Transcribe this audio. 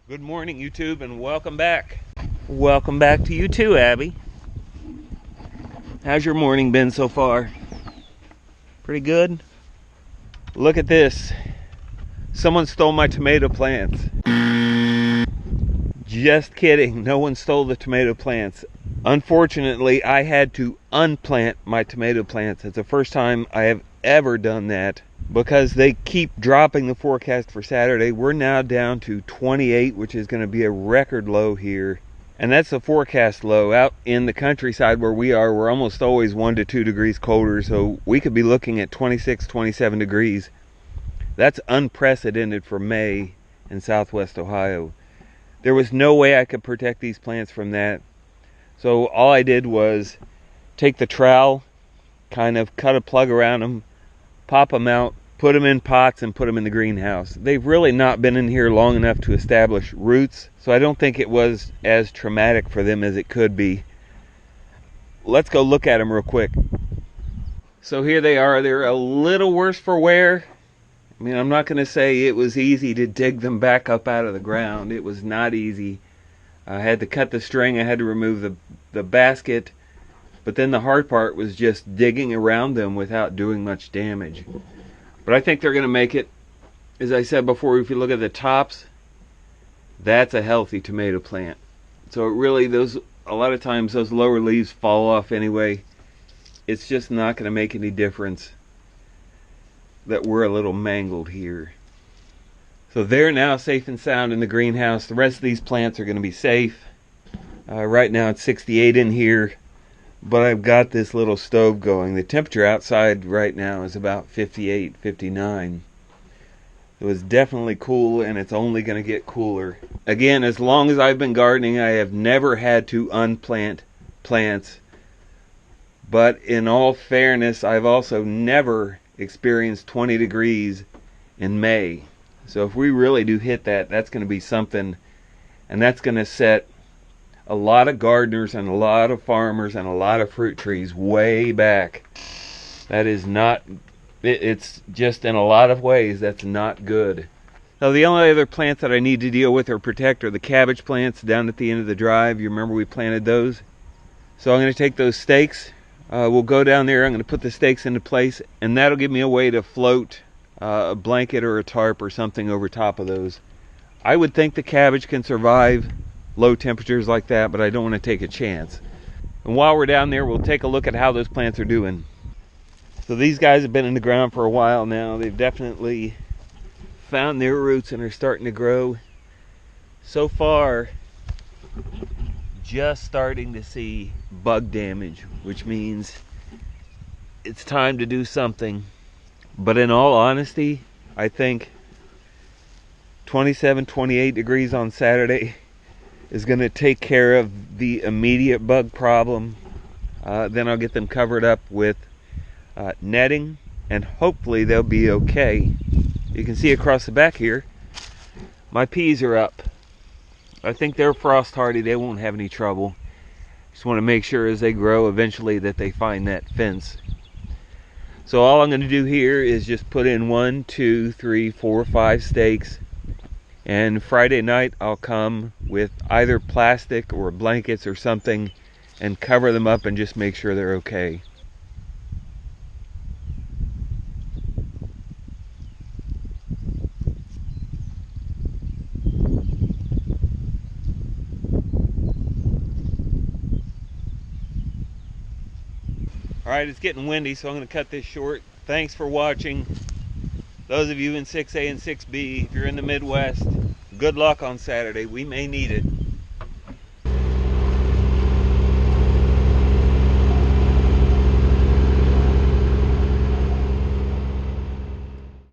Good morning, YouTube, and welcome back. Welcome back to you too, Abby. How's your morning been so far? Pretty good? Look at this. Someone stole my tomato plants. Just kidding. No one stole the tomato plants. Unfortunately, I had to unplant my tomato plants. It's the first time I have ever done that because they keep dropping the forecast for Saturday. We're now down to 28, which is going to be a record low here. And that's the forecast low. Out in the countryside where we are, we're almost always 1 to 2 degrees colder, so we could be looking at 26, 27 degrees. That's unprecedented for May in Southwest Ohio. There was no way I could protect these plants from that. So all I did was take the trowel, kind of cut a plug around them, pop them out, put them in pots, and put them in the greenhouse. They've really not been in here long enough to establish roots, so I don't think it was as traumatic for them as it could be. Let's go look at them real quick. So here they are. They're a little worse for wear. I mean, I'm not going to say it was easy to dig them back up out of the ground. It was not easy. I had to cut the string. I had to remove the basket. But then the hard part was just digging around them without doing much damage. But I think they're going to make it. As I said before, if you look at the tops, that's a healthy tomato plant. So it really, a lot of times those lower leaves fall off anyway. It's just not going to make any difference that we're a little mangled here. So they're now safe and sound in the greenhouse. The rest of these plants are going to be safe. Right now it's 68 in here, but I've got this little stove going. The temperature outside right now is about 58, 59. It was definitely cool, and it's only going to get cooler. Again, as long as I've been gardening, I have never had to unplant plants. But in all fairness, I've also never experienced 20 degrees in May. So if we really do hit that, that's going to be something, and that's going to set a lot of gardeners and a lot of farmers and a lot of fruit trees way back. That is not, it's just in a lot of ways that's not good. Now the only other plants that I need to deal with or protect are the cabbage plants down at the end of the drive. You remember we planted those? So I'm going to take those stakes. We'll go down there. I'm going to put the stakes into place, and that'll give me a way to float a blanket or a tarp or something over top of those. I would think the cabbage can survive low temperatures like that, but I don't want to take a chance. And while we're down there, we'll take a look at how those plants are doing. So these guys have been in the ground for a while now. They've definitely found their roots and are starting to grow. So far, just starting to see bug damage, which means it's time to do something. But in all honesty, I think 27, 28 degrees on Saturday is going to take care of the immediate bug problem. Then I'll get them covered up with netting, and hopefully they'll be okay. You can see across the back here, my peas are up. I think they're frost hardy. They won't have any trouble. Just want to make sure as they grow eventually that they find that fence. So all I'm going to do here is just put in 1, 2, 3, 4, 5 stakes. And Friday night I'll come with either plastic or blankets or something and cover them up and just make sure they're okay. Alright, it's getting windy, so I'm going to cut this short. Thanks for watching. Those of you in 6A and 6B, if you're in the Midwest, good luck on Saturday. We may need it.